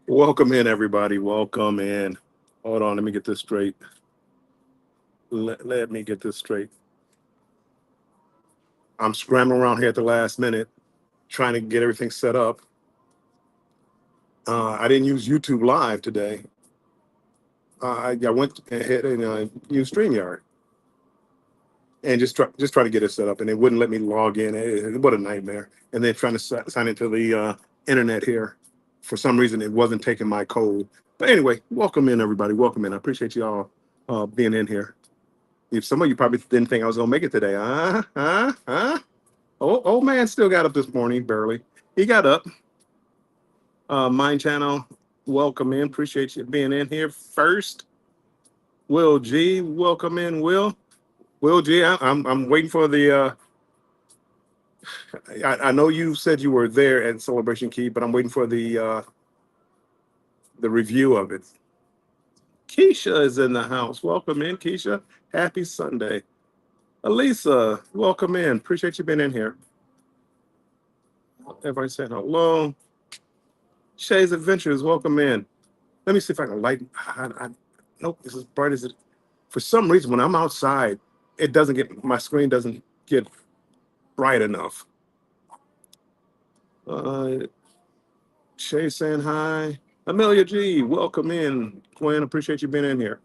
Welcome in, everybody. Welcome in. Hold on, let me get this straight. Let me get this straight. I'm scrambling around here at the last minute trying to get everything set up. I didn't use YouTube Live today. I went ahead and used StreamYard and just try to get it set up, and it wouldn't let me log in. What a nightmare! And then trying to sign into the internet here. For some reason, it wasn't taking my code. But anyway, welcome in, everybody. Welcome in. I appreciate you all being in here. If some of you probably didn't think I was gonna make it today. Old man still got up this morning, barely. He got up. Mind channel, welcome in. Appreciate you being in here first. Will G, welcome in. Will G, I'm waiting for the. I know you said you were there at Celebration Key, but I'm waiting for the review of it. Keisha is in the house. Welcome in, Keisha. Happy Sunday. Elisa, welcome in. Appreciate you being in here. Everybody said hello. Shay's Adventures, welcome in. Let me see if I can lighten. Nope, this is bright as it. For some reason, when I'm outside, it doesn't get my screen doesn't get bright enough. Uh, Shay saying hi. Amelia G, welcome in. Gwen, appreciate you being in here.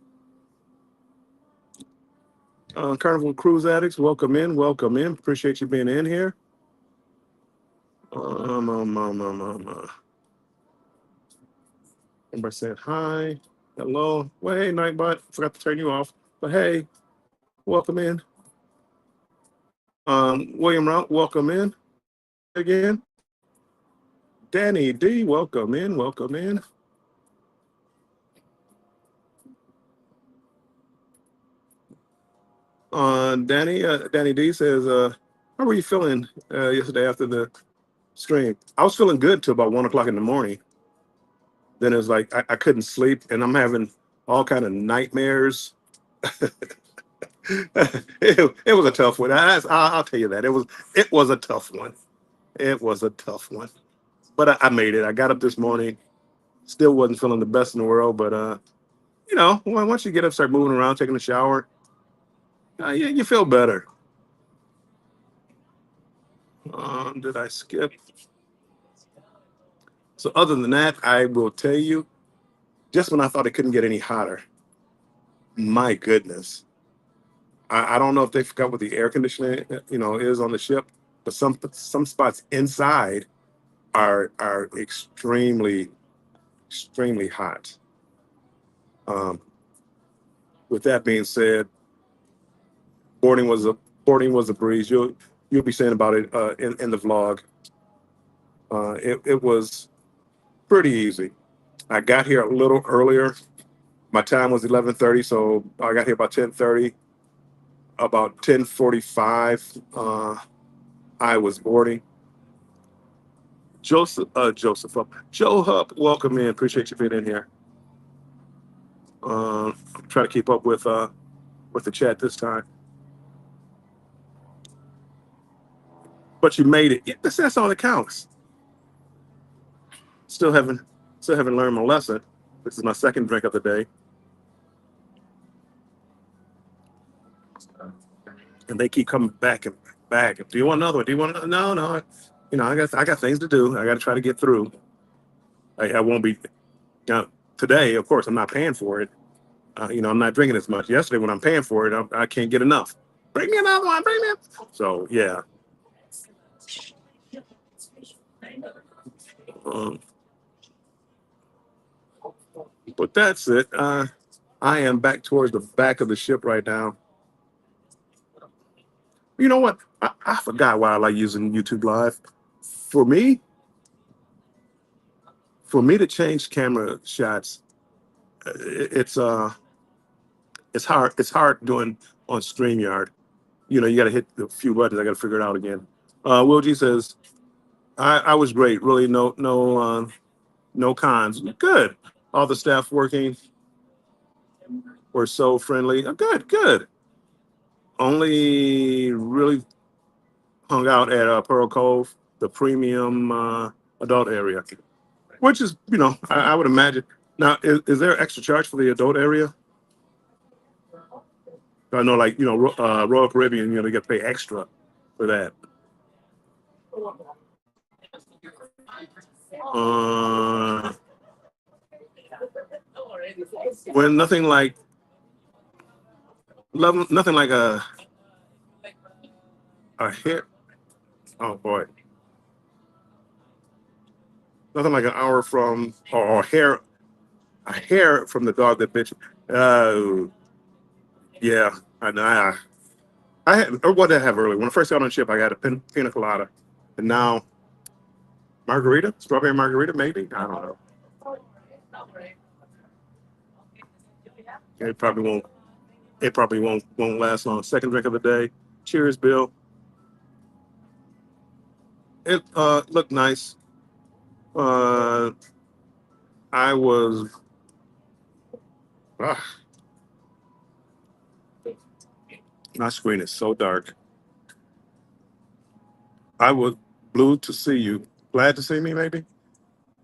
Carnival Cruise Addicts, welcome in. Welcome in. Appreciate you being in here. Um, um, um, um, um, uh, Everybody said hi. Hello. Well, hey, Nightbot. Forgot to turn you off. But hey, welcome in. William Rout, welcome in again. Danny D, welcome in. Welcome in. Danny D says, how were you feeling yesterday after the stream? I was feeling good till about 1 o'clock in the morning. Then it was like I couldn't sleep, and I'm having all kind of nightmares. It was a tough one. I'll tell you that it was a tough one. It was a tough one, but I made it. I got up this morning. Still wasn't feeling the best in the world, but once you get up, start moving around, taking a shower, you feel better. Did I skip? So other than that, I will tell you, just when I thought it couldn't get any hotter, my goodness, I don't know if they forgot what the air conditioning, is on the ship, but some spots inside are extremely hot. Um, with that being said, boarding was a boarding was a breeze. You'll be saying about it in the vlog. It was pretty easy. I got here a little earlier. My time was 11:30, so I got here about 10:30. About 10:45, I was boarding. Joe Hup, welcome in. Appreciate you being in here. Try to keep up with the chat this time. But you made it. Yeah, that's all that counts. Still haven't still haven't learned my lesson. This is my second drink of the day, and they keep coming back and back. Do you want another one? Do you want another? No, no. I got things to do. I got to try to get through. I won't be today. Of course, I'm not paying for it. I'm not drinking as much. Yesterday, when I'm paying for it, I can't get enough. Bring me another one. Bring me. So yeah. Um, but that's it. I am back towards the back of the ship right now. You know what? I forgot why I like using YouTube Live. For me, for me to change camera shots, it's it's hard. It's hard doing on StreamYard. You got to hit a few buttons. I got to figure it out again. Will G says, I was great. Really, no cons. Good. All the staff working were so friendly. Good, good. Only really hung out at Pearl Cove, the premium adult area. which is, I would imagine. Now, is there extra charge for the adult area? I know, like, Royal Caribbean, they get to pay extra for that. Uh, when nothing like a hit. Oh boy, nothing like an hour from or a hair from the dog that bitch. Uh, yeah, I had, or what did I have earlier? When I first got on the ship, I got a pina colada, and now margarita, strawberry margarita, maybe. I don't know. It probably won't. It probably won't last long. Second drink of the day. Cheers, Bill. It looked nice. Uh, I was. Ah, my screen is so dark. I was blue to see you. Glad to see me, maybe.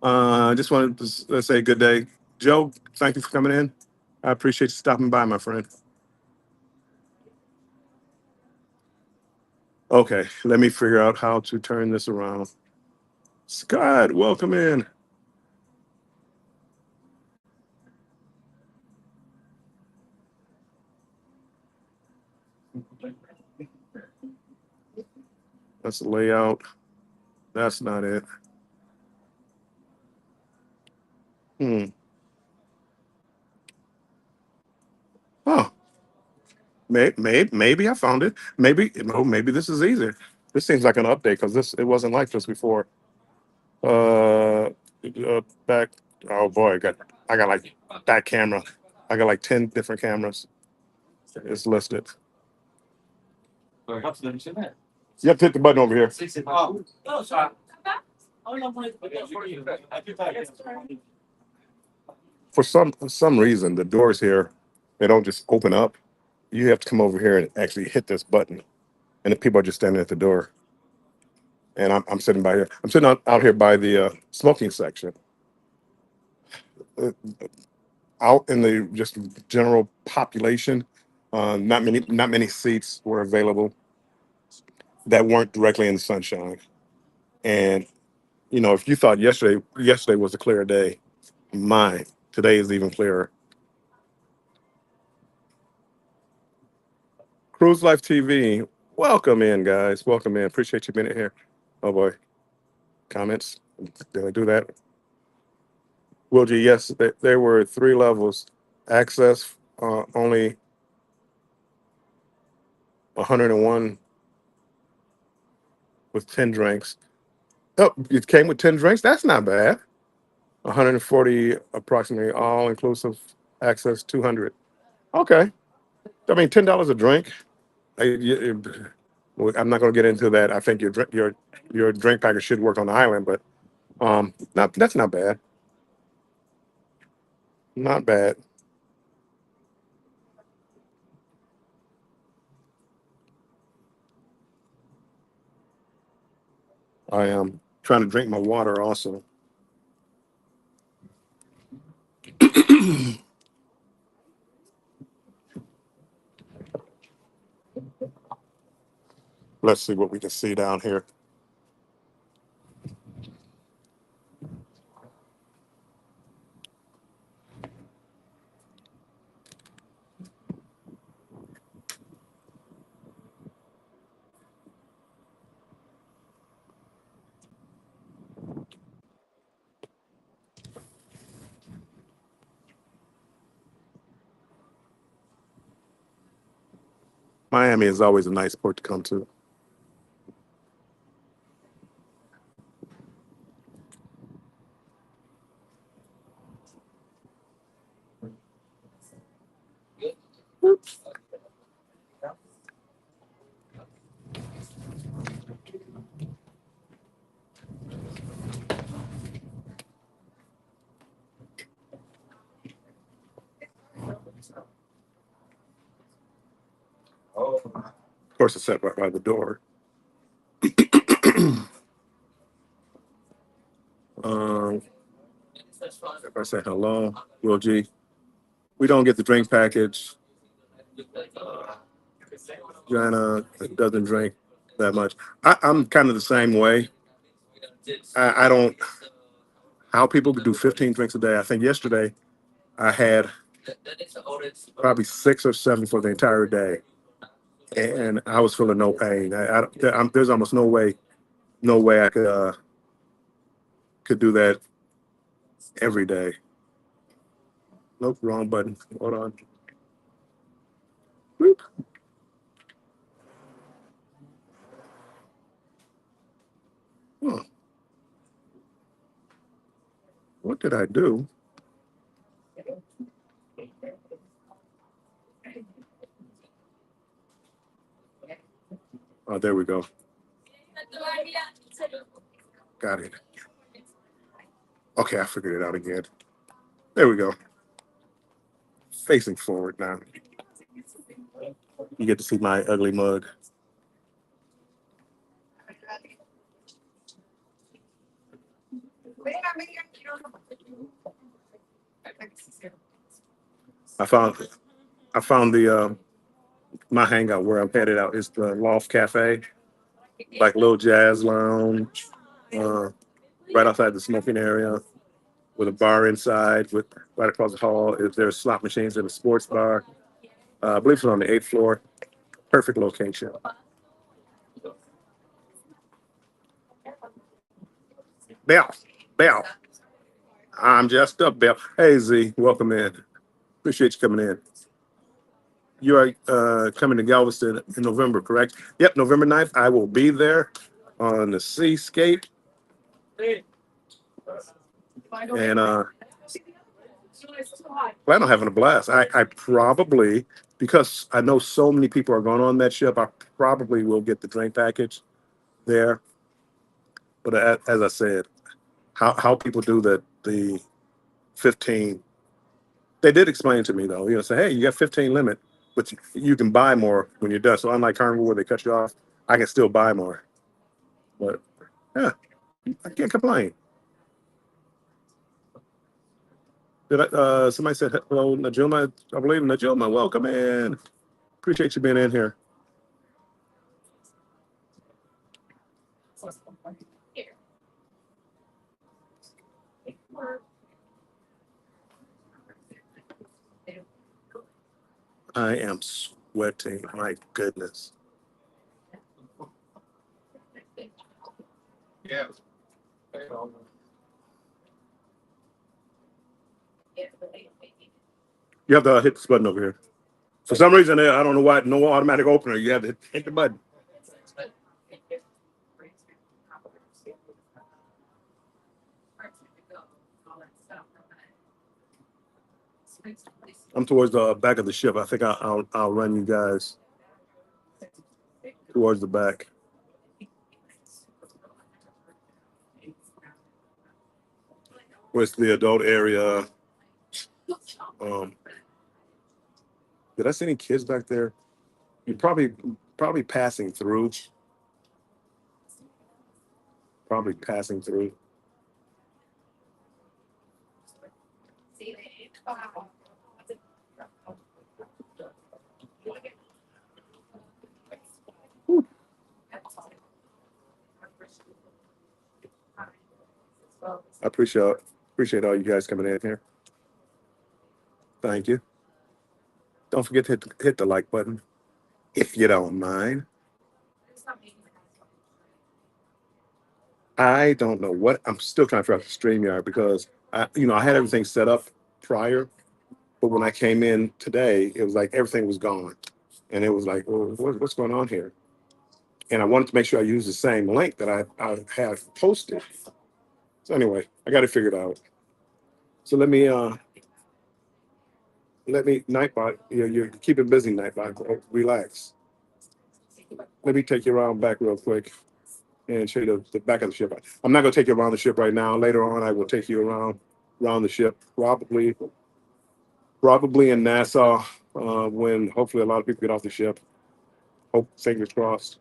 I just wanted to say good day, Joe. Thank you for coming in. I appreciate you stopping by, my friend. Okay, let me figure out how to turn this around. Scott, welcome in. That's the layout. That's not it. Hmm. Oh, maybe I found it. Maybe this is easier. This seems like an update because this it wasn't like this before. Back. Oh boy, I got like that camera. I got like 10 different cameras. It's listed. You have to hit the button over here. For some reason, the doors here they don't just open up. You have to come over here and actually hit this button, and the people are just standing at the door. And I'm sitting by here. I'm sitting out here by the smoking section. Uh, Out in the just general population, not many seats were available that weren't directly in the sunshine. And if you thought yesterday was a clear day, mine today is even clearer. Cruise Life TV, welcome in, guys. Welcome in. Appreciate you being here. Oh boy, comments. Did I do that? Will G, yes, there were 3 levels. Access only 101 with 10 drinks. Oh, it came with 10 drinks. That's not bad. 140 approximately all inclusive access 200. Okay. I mean $10 a drink. Well, I'm not going to get into that. I think your drink package should work on the island, but not that's not bad. Not bad. I am trying to drink my water also. Let's see what we can see down here. Miami is always a nice port to come to. Of course, it's set right by the door. Um, If I say hello, Will G. We don't get the drink package. Joanna doesn't drink that much. I'm kind of the same way. I don't how people could do 15 drinks a day. I think yesterday I had probably 6 or 7 for the entire day, and I was feeling no pain. There's almost no way I could do that every day. Nope, wrong button. Hold on. Whoop. Huh. What did I do? Oh, there we go. Got it. Okay, I figured it out again. There we go. Facing forward now. You get to see my ugly mug. I found I found the my hangout where I'm headed out is the Loft Cafe, like little jazz lounge, uh, right outside the smoking area, with a bar inside. With right across the hall is there's slot machines and a sports bar. I believe it's on the 8th floor. Perfect location. Bell, Bell. I'm just up, Bell. Hey Z, welcome in. Appreciate you coming in. You are coming to Galveston in November, correct? Yep, November 9th. I will be there on the Seascape. And plan on having a blast. I probably, because I know so many people are going on that ship, I probably will get the drink package there. But as I said, how people do the 15, they did explain to me though, say, hey, you got 15 limit, but you can buy more when you're done. So unlike Carnival where they cut you off, I can still buy more. But yeah, I can't complain. Somebody said hello, Najuma. I believe Najuma. Welcome in. Appreciate you being in here. I am sweating. My goodness. You have to hit this button over here. For some reason, I don't know why, no automatic opener. You have to hit the button. I'm towards the back of the ship. I think I'll run you guys towards the back. Where's the adult area? Um, did I see any kids back there? You probably passing through. Probably passing through. I appreciate all you guys coming in here. Thank you. Don't forget to hit the like button if you don't mind. I don't know what I'm still trying to figure out the StreamYard because I had everything set up prior, but when I came in today, it was like everything was gone, and it was like, well, what's going on here? And I wanted to make sure I use the same link that I have posted. So anyway, I got it figured out. So let me Nightbot. You're keeping busy, Nightbot. Relax. Let me take you around back real quick and show you the back of the ship. I'm not going to take you around the ship right now. Later on, I will take you around the ship, probably in Nassau, when hopefully a lot of people get off the ship. Hope, fingers crossed.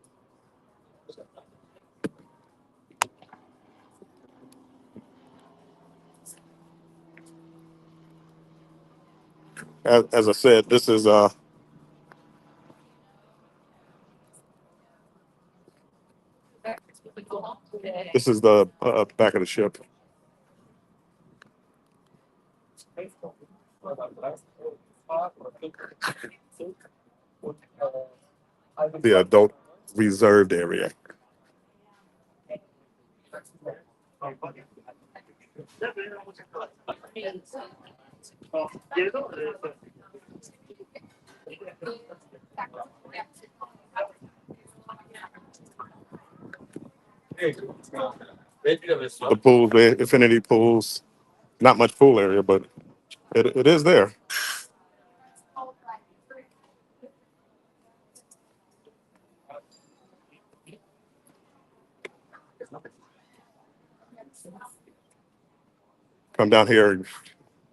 as I said, this is the back of the ship. The adult reserved area. The pools, the infinity pools. Not much pool area, but it is there. Come down here and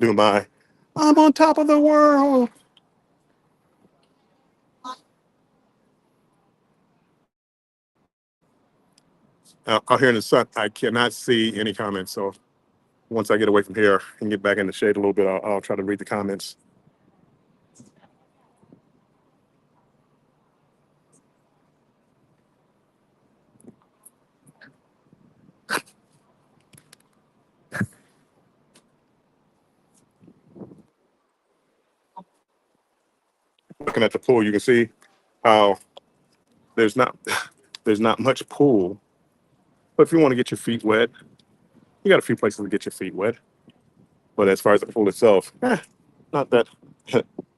do my. I'm on top of the world. Out here in the sun, I cannot see any comments. So once I get away from here and get back in the shade a little bit, I'll try to read the comments. Looking at the pool, you can see how there's not there's not much pool. But if you want to get your feet wet, you got a few places to get your feet wet. But as far as the pool itself, not that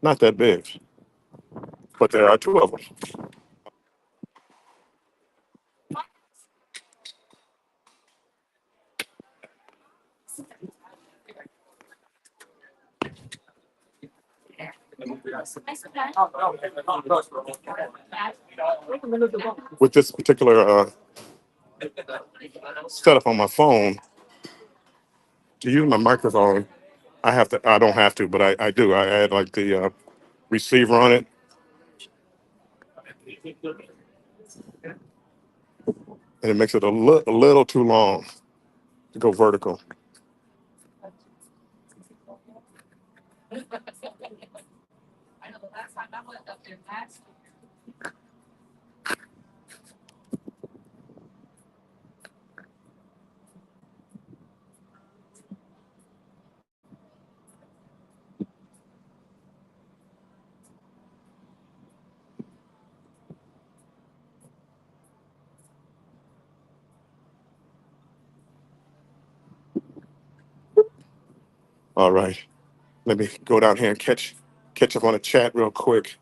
not that big. But there are two of them. With this particular setup on my phone, to use my microphone, I have to. I don't have to, but I do. I add like the receiver on it, and it makes it a little too long to go vertical. All right, let me go down here and catch up on the chat real quick.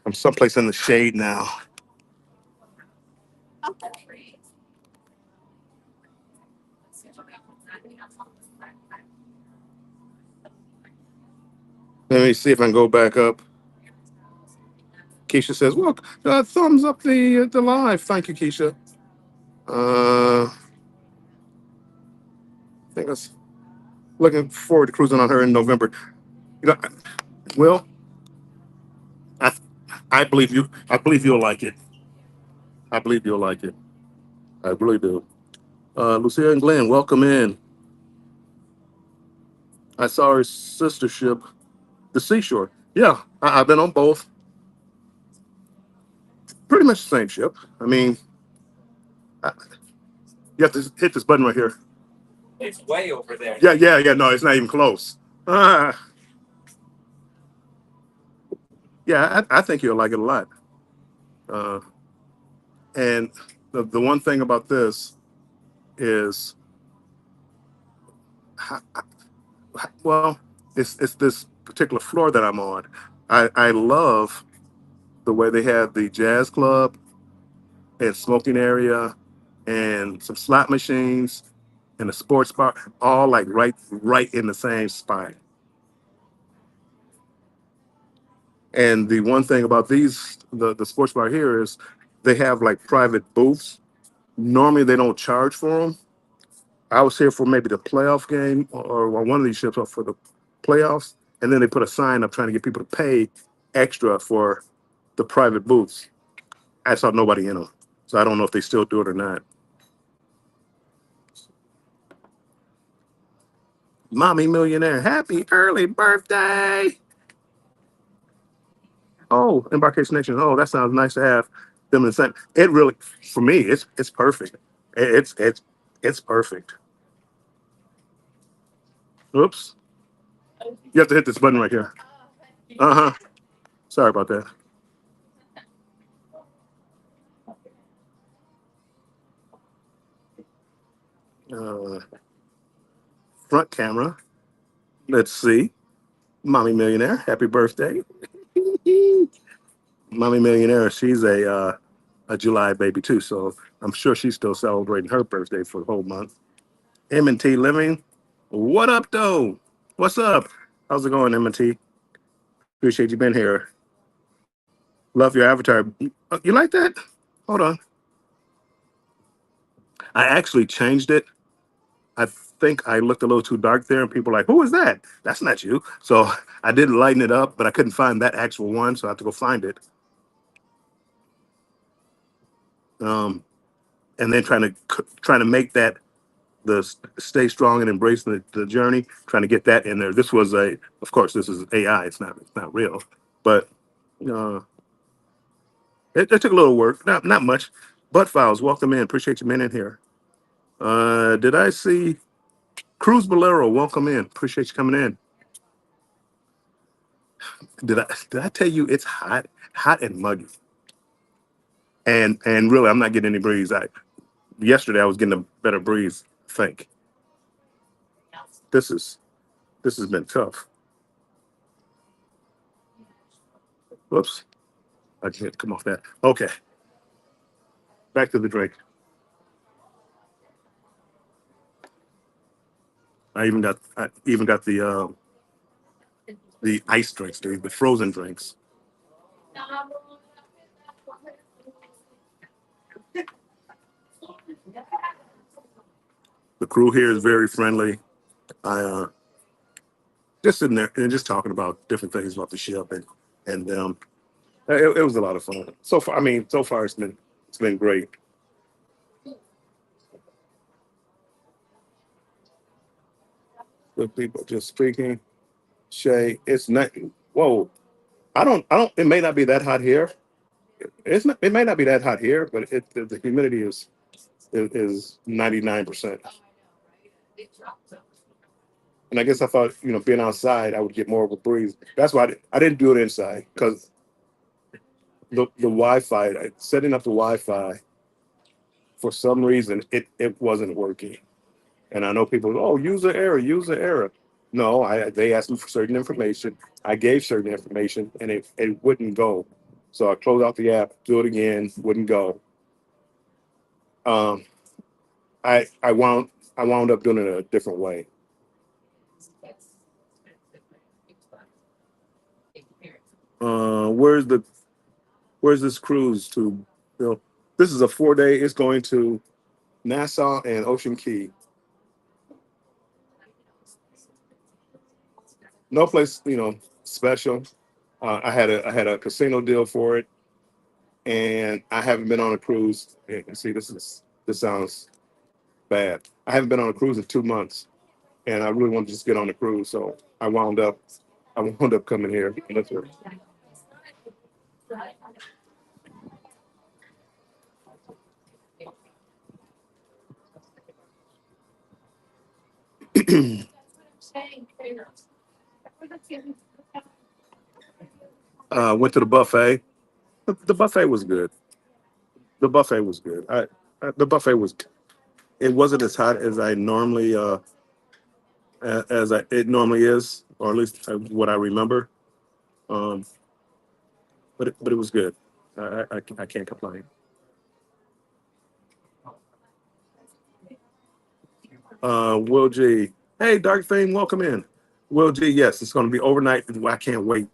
I'm someplace in the shade now. Let me see if I can go back up. Keisha says, "Look, thumbs up the live. Thank you, Keisha. I think I was looking forward to cruising on her in November. You know, Will, I I believe you. I believe you'll like it. I believe you'll like it. I really do. Lucia and Glenn, welcome in. I saw her sister ship, the Seashore. Yeah, I've been on both. Pretty much the same ship. I mean, I, you have to hit this button right here. It's way over there. Yeah, yeah, yeah. No, it's not even close. Yeah, I think you'll like it a lot. Uh, and the one thing about this is, well, it's this particular floor that I'm on. I love the way they have the jazz club and smoking area and some slot machines and a sports bar, all like right in the same spot. And the one thing about the sports bar here is they have like private booths. Normally they don't charge for them. I was here for maybe the playoff game or one of these ships up for the playoffs, and then they put a sign up trying to get people to pay extra for the private booths. I saw nobody in them, so I don't know if they still do it or not. Mommy Millionaire, happy early birthday. Oh, Embarkation Nation. Oh, that sounds nice to have them in the same. It really, for me, it's perfect. It's perfect. Oops. You have to hit this button right here. Uh-huh. Sorry about that. Uh, front camera. Let's see. Mommy Millionaire, happy birthday. Mommy Millionaire, she's a July baby too, so I'm sure she's still celebrating her birthday for the whole month. M&T Living, what up, though? What's up? How's it going, M&T? Appreciate you being here. Love your avatar. You like that? Hold on. I actually changed it. I think I looked a little too dark there, and people were like, "Who is that? That's not you." So I did lighten it up, but I couldn't find that actual one, so I have to go find it. Um, and then trying to make that the stay strong and embrace the journey, trying to get that in there. This was of course, this is AI. It's not real, but uh, it took a little work, not much. Butt files, welcome in. Appreciate you being in here. Did I see Cruz Bolero? Welcome in. Appreciate you coming in. Did I tell you it's hot and muggy, and really I'm not getting any breeze. I Yesterday I was getting a better breeze. I think this is this has been tough. Whoops, I can't come off that. Okay, back to the drink. I even got the ice drinks, dude, the frozen drinks. The crew here is very friendly. I just sitting there and just talking about different things about the ship and it was a lot of fun. So far, I mean, so far it's been great. With people just speaking. Shay, it's not. Whoa, I don't. It may not be that hot here. It's not. It may not be that hot here, but the humidity is 99%. And I guess I thought, being outside, I would get more of a breeze. That's why I didn't do it inside because the Wi-Fi, setting up the Wi-Fi for some reason it wasn't working. And I know people, oh, user error. No, they asked me for certain information. I gave certain information, and it wouldn't go. So I closed out the app, do it again, wouldn't go. Um, I wound up doing it a different way. Uh, where's the where's this cruise to? This is a 4 day. It's going to Nassau and Ocean Key. No place, special. I had a casino deal for it, and I haven't been on a cruise. See, this sounds bad. I haven't been on a cruise in 2 months, and I really want to just get on a cruise. So I wound up coming here. That's it. Went to the buffet. The buffet was good. The buffet was good. The buffet was. It wasn't as hot as I normally as it normally is, or at least what I remember. Um, but it was good. I can't complain. Will G. Hey, Dark Fame, welcome in. Will G. Yes, it's going to be overnight. I can't wait.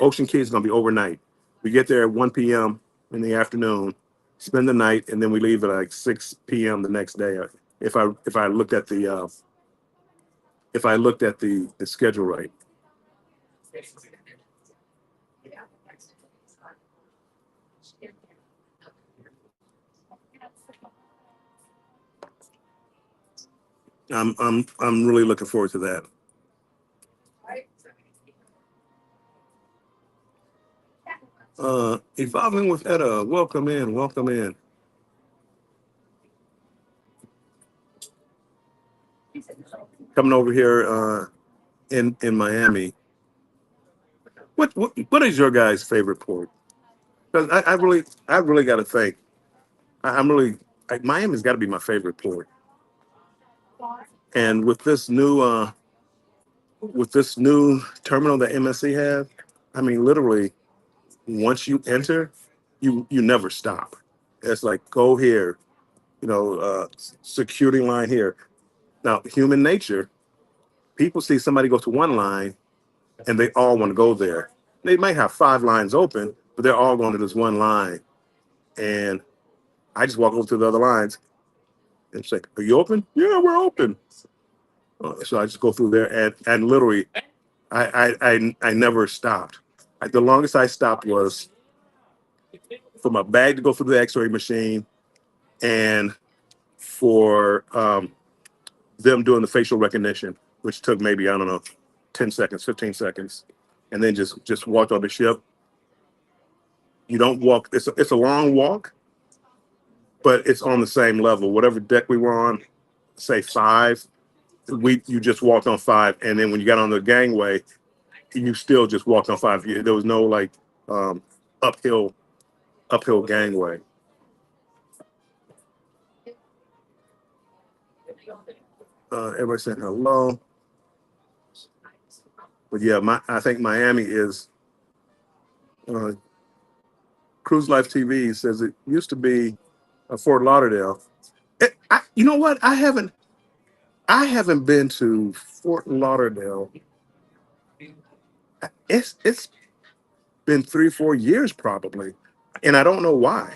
Ocean Key is going to be overnight. We get there at 1 p.m. in the afternoon, spend the night, and then we leave at like 6 p.m. the next day. If I looked at the schedule right. I'm really looking forward to that. Evolving with Etta, welcome in, welcome in. Coming over here in Miami. What is your guys' favorite port? 'Cause I really got to think. I'm really like Miami's got to be my favorite port. And with this new terminal that MSC have, I mean, literally, once you enter, you never stop. It's like go here, security line here. Now, human nature, people see somebody go to one line and they all want to go there. They might have five lines open, but they're all going to this one line. And I just walk over to the other lines and say, "Are you open? Yeah, we're open." So I just go through there and literally, I never stopped. The longest I stopped was for my bag to go through the X-ray machine and for them doing the facial recognition, which took maybe I don't know, 10 seconds, 15 seconds, and then just walked on the ship. You don't walk. It's a long walk, but it's on the same level. Whatever deck we were on, say five, you just walked on five, and then when you got on the gangway, you still just walked on five. There was no like um, uphill uphill gangway. Everybody saying hello, but yeah, I think Miami is. Uh, Cruise Life TV says it used to be Fort Lauderdale. You know what? I haven't been to Fort Lauderdale. It's been 3 4 years probably, and I don't know why.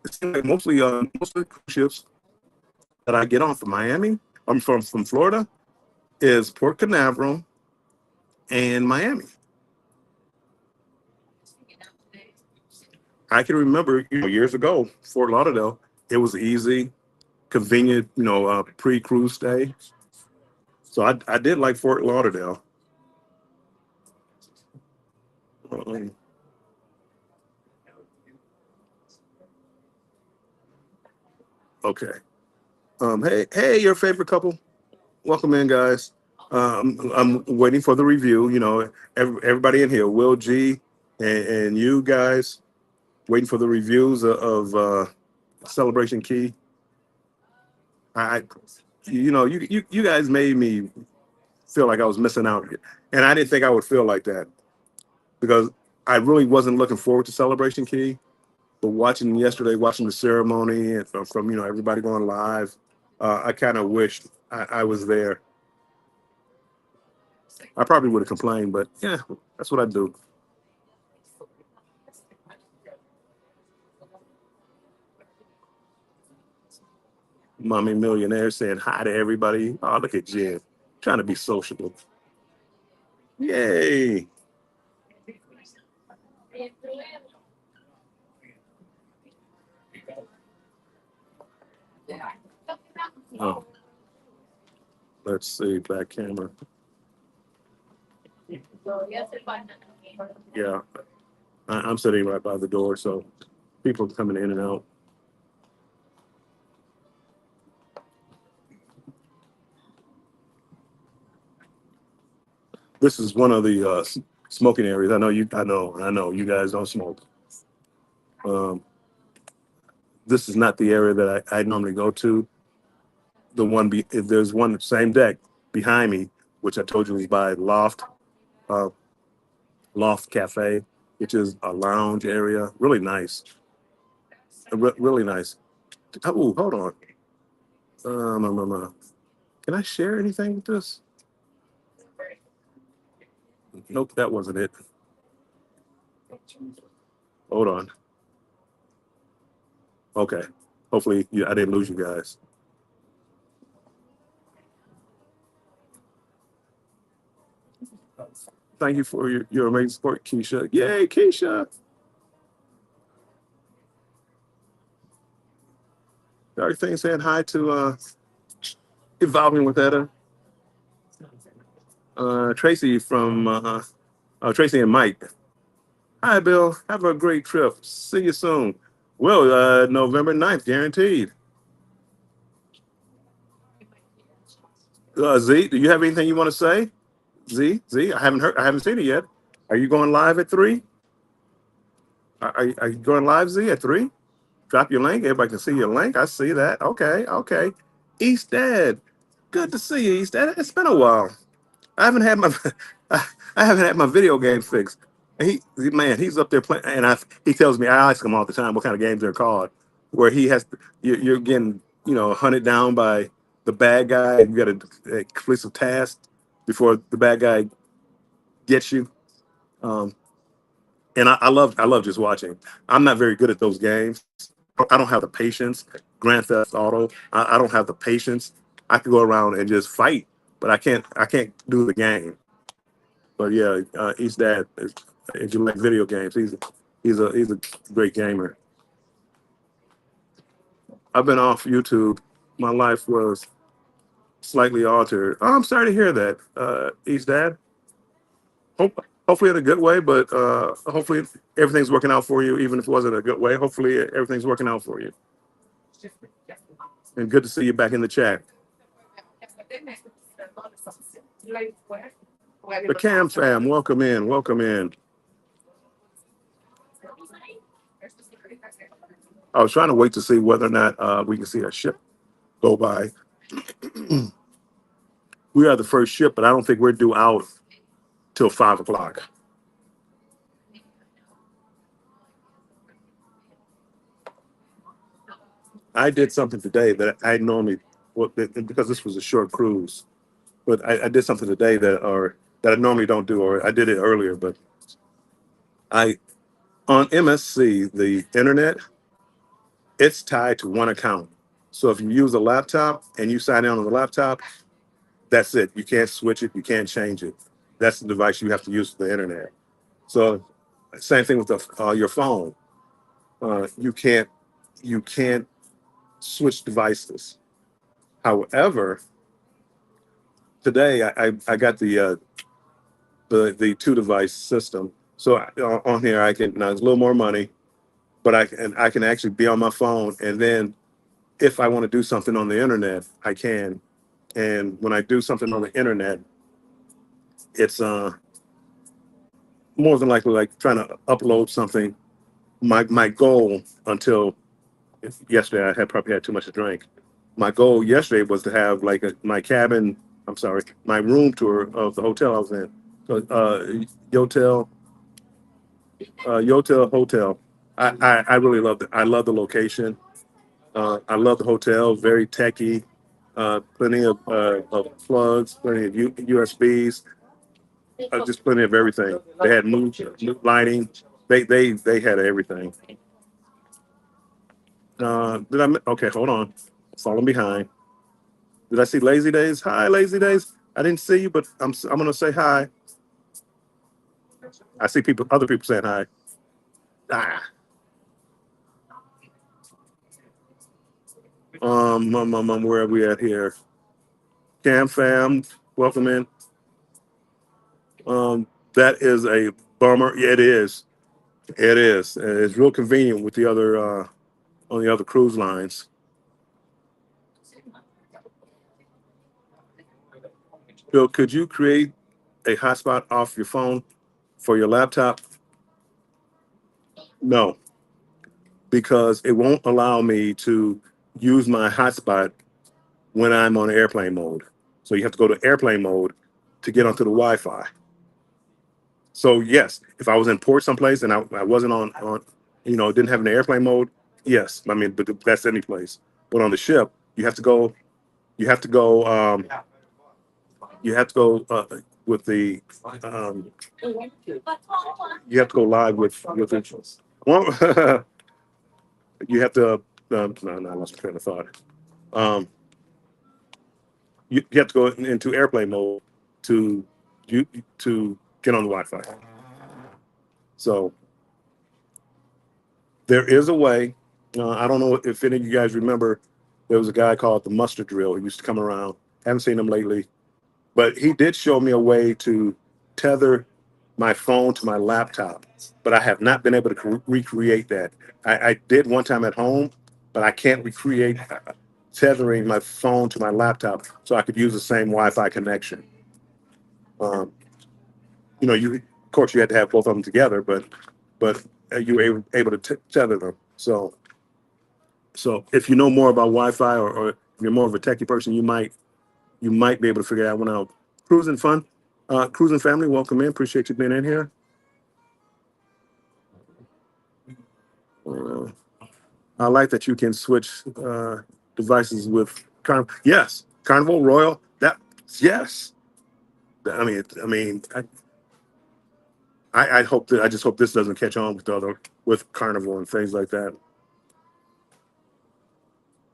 It seems like mostly cruise ships that I get on from Miami. I'm from Florida. Is Port Canaveral and Miami. I can remember, years ago, Fort Lauderdale. It was easy, convenient, pre-cruise stay. So I did like Fort Lauderdale. Um, okay. Hey, your favorite couple. Welcome in, guys. I'm waiting for the review. Everybody in here, Will G, and you guys, waiting for the reviews of Celebration Key. I, you guys made me feel like I was missing out, and I didn't think I would feel like that because I really wasn't looking forward to Celebration Key. But watching the ceremony and from everybody going live, I kind of wished I was there. I probably would have complained, but yeah, that's what I do. Mommy Millionaire saying hi to everybody. Oh, look at Jen trying to be sociable. Yay! Oh, let's see, back camera. Yeah, I'm sitting right by the door, so people coming in and out. This is one of the smoking areas. I know you guys don't smoke. Um, this is not the area that I normally go to. There's one same deck behind me, which I told you was by uh, Loft Cafe, which is a lounge area. Really nice. Really nice. Oh, hold on. Can I share anything with this? Nope, that wasn't it. Hold on. Okay. Hopefully, I didn't lose you guys. Thank you for your amazing support, Keisha. Yay, Keisha. Everything saying hi to evolving with that. Tracy from Tracy and Mike. Hi, Bill. Have a great trip. See you soon. Well, November 9th, guaranteed. Z, do you have anything you want to say? Z, I haven't seen it yet. Are you going live at 3? Are you going live, Z, at 3? Drop your link. Everybody can see your link. I see that. Okay, okay. East Dad. Good to see you, East Dad. It's been a while. I haven't had my I haven't had my video game fixed. And man, he's up there playing, and he tells me, I ask him all the time what kind of games they're called, where he has you're getting hunted down by the bad guy, and you got to complete some tasks before the bad guy gets you. Um, and I love just watching. I'm not very good at those games. I don't have the patience. Grand Theft Auto. I don't have the patience. I could go around and just fight, but I can't do the game. But yeah, East Dad, if you like video games, he's a great gamer. I've been off YouTube. My life was slightly altered. Oh, I'm sorry to hear that, East Dad. Hopefully in a good way, but hopefully everything's working out for you, even if it wasn't a good way. Hopefully everything's working out for you. And good to see you back in the chat. The Cam fam, welcome in, welcome in. I was trying to wait to see whether or not we can see a ship go by. We are the first ship, but I don't think we're due out till 5 o'clock. I did something today that I normally, well, because this was a short cruise, but I did something today that I normally don't do, or I did it earlier. But I on MSC the internet, it's tied to one account. So if you use a laptop and you sign in on the laptop, that's it. You can't switch it. You can't change it. That's the device you have to use for the internet. So same thing with your phone. You can't switch devices. However, today I got the two device system. So on here I can now it's a little more money, but I can actually be on my phone, and then if I want to do something on the internet, I can. And when I do something on the internet, it's more than likely like trying to upload something. My goal until yesterday, I had probably had too much to drink. My goal yesterday was to have like my cabin. I'm sorry, my room tour of the hotel I was in. So, Yotel, Yotel Hotel. I really loved it. I love the location. I love the hotel. Very techy. Plenty of plugs, plenty of USBs, just plenty of everything. They had new lighting. They had everything. Okay, hold on. Falling behind. Did I see Lazy Days? Hi, Lazy Days. I didn't see you, but I'm gonna say hi. I see other people saying hi. Ah. Where are we at here? Cam fam, welcome in. That is a bummer. Yeah, it is. It is. And it's real convenient with the other on the other cruise lines. Bill, could you create a hotspot off your phone for your laptop? No, because it won't allow me to use my hotspot when I'm on airplane mode. So you have to go to airplane mode to get onto the Wi-Fi. So yes, if I was in port someplace and I wasn't didn't have an airplane mode, yes. I mean, but that's any place. But on the ship, you have to go, you have to go with the, um, you have to go live with it. Well, you have to, no, I lost my train of thought. Um, you have to go into airplane mode to you to get on the Wi-Fi. So there is a way. I don't know if any of you guys remember. There was a guy called the Mustard Drill. He used to come around, Haven't seen him lately. But he did show me a way to tether my phone to my laptop, but I have not been able to recreate that. I did one time at home, but I can't recreate tethering my phone to my laptop so I could use the same Wi-Fi connection. Um, you of course you had to have both of them together, but you were able to tether them. So if you know more about Wi-Fi, or if you're more of a techie person, you might be able to figure that one out. Cruising fun, cruising family, welcome in. Appreciate you being in here. Uh, I like that you can switch devices with Carnival. Yes, Carnival Royal. That yes. I hope that I just hope this doesn't catch on with Carnival and things like that.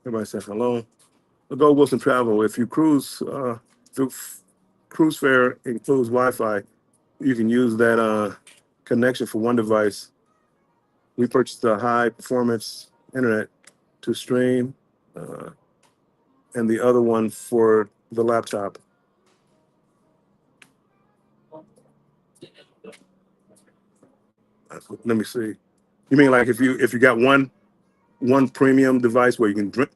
Everybody says hello. Go Wilson Travel. If you cruise, cruise fare includes Wi-Fi, you can use that connection for one device. We purchased a high performance internet to stream, uh, and the other one for the laptop. Let me see. You mean like if you got one premium device where you can drink?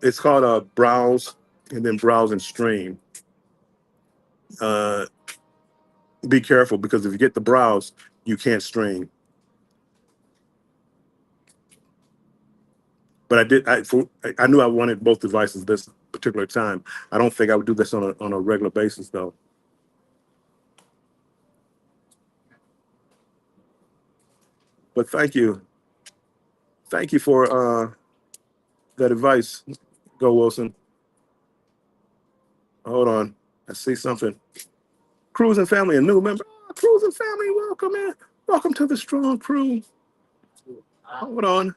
It's called a browse and then browse and stream. Uh, be careful because if you get the browse, you can't stream. But I knew I wanted both devices this particular time. I don't think I would do this on a regular basis though. But thank you for that advice. Go Wilson. Hold on, I see something. Cruising family, a new member. Oh, Cruising family, welcome in. Welcome to the strong crew. Hold on.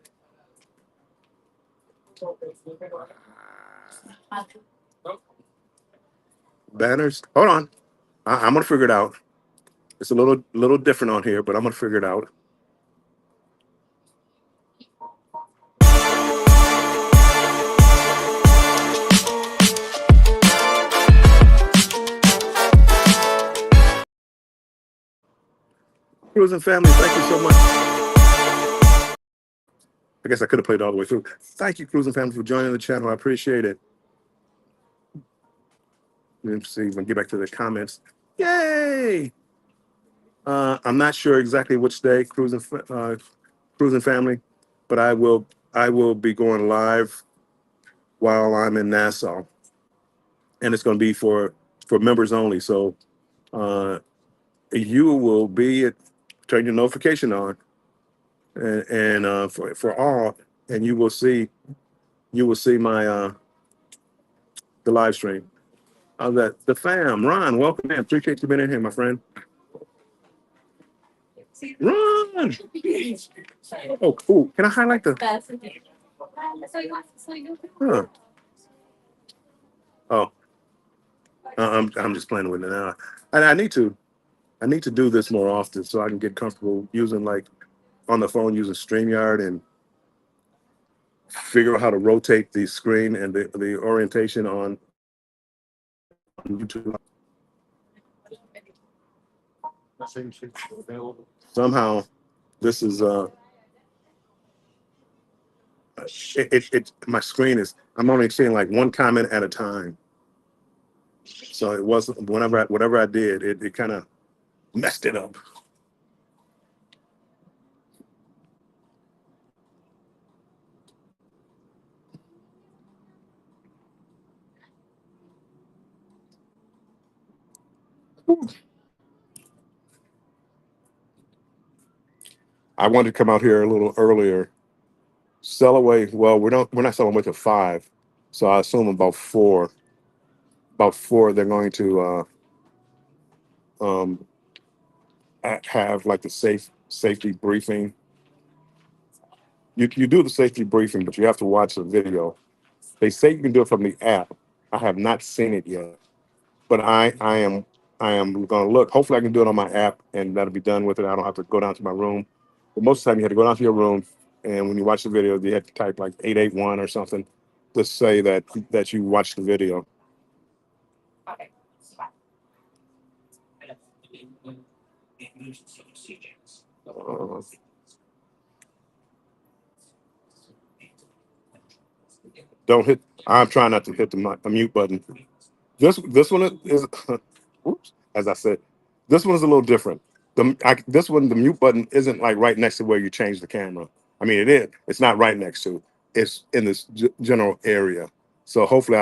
Banners. Hold on. I'm gonna figure it out. It's a little different on here, but I'm gonna figure it out. Cruising family, thank you so much. I guess I could have played all the way through. Thank you, Cruising family, for joining the channel. I appreciate it. Let's see if we can get back to the comments. Yay! I'm not sure exactly which day, Cruising family, but I will be going live while I'm in Nassau, and it's going to be for members only. So uh, you will be turn your notification on, and for all, and you will see my the live stream. The fam, Ron, welcome in. Appreciate you being in here, my friend. Ron. Oh, cool. Can I highlight the? Huh. Oh, I'm just playing with it now. I need to do this more often so I can get comfortable using like on the phone using StreamYard and figure out how to rotate the screen and the orientation on YouTube. Somehow this is my screen is I'm only seeing like one comment at a time. So it wasn't whatever I did, it kind of messed it up. I wanted to come out here a little earlier. Sell away. Well, we're not selling away till 5. So I assume about 4. About 4 they're going to um have like the safety briefing. You do the safety briefing, but you have to watch the video. They say you can do it from the app. I have not seen it yet, but I am going to look. Hopefully, I can do it on my app, and that'll be done with it. I don't have to go down to my room. But most of the time, you have to go down to your room, and when you watch the video, you have to type like 881 or something to say that you watched the video. Uh, don't hit. I'm trying not to hit the mute button. This one is, oops, as I said, this one is a little different. This one, the mute button isn't like right next to where you change the camera. I mean, it is. It's not right next to. It's in this general area. So hopefully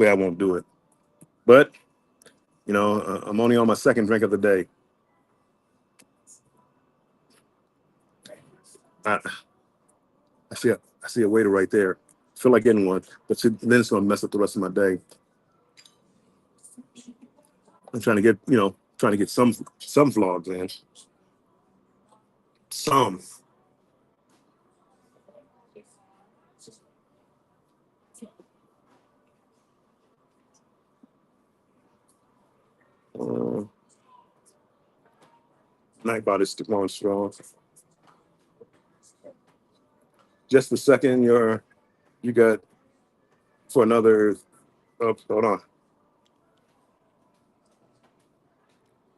I won't do it. But I'm only on my second drink of the day. I, I see a waiter right there. Feel like getting one, but then it's gonna mess up the rest of my day. I'm trying to get some vlogs in. Some. Uh, Nightbot is going strong. Just a second, you got for another. Oh, hold on.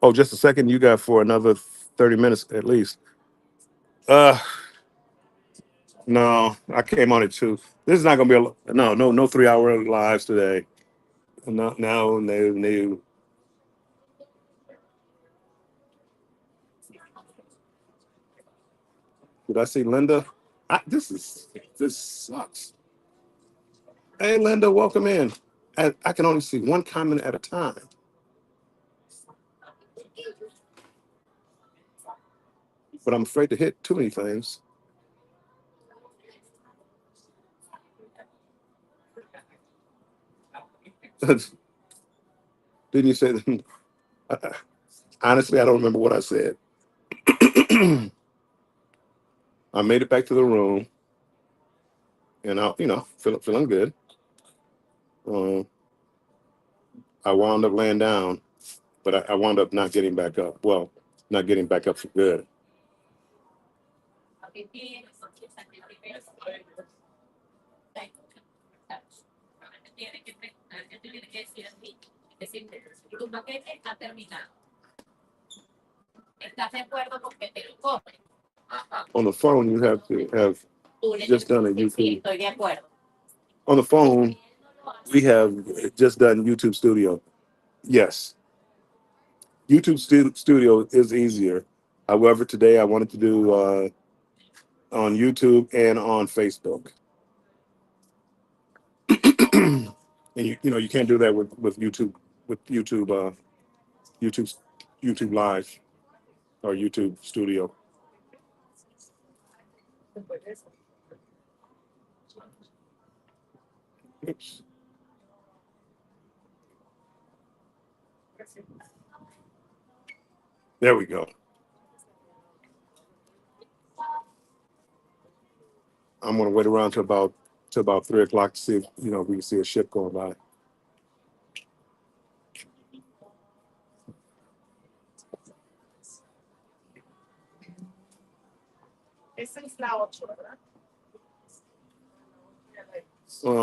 Oh, just a second. You got for another 30 minutes at least. Uh, no, I came on at 2. This is not gonna be no 3-hour lives today. No. Did I see Linda? This sucks. Hey, Linda, welcome in. I can only see one comment at a time, but I'm afraid to hit too many things. Didn't you say that? Honestly, I don't remember what I said. I made it back to the room, and feeling good. Um, I wound up laying down, but I wound up not getting back up. Well, not getting back up for good. On the phone, you have to have just done a YouTube. On the phone, we have just done YouTube Studio. Yes, YouTube Studio is easier. However, today I wanted to do on YouTube and on Facebook. And you can't do that with YouTube YouTube Live or YouTube Studio. Oops. There we go. I'm gonna wait around to about 3 o'clock to see if we can see a ship going by.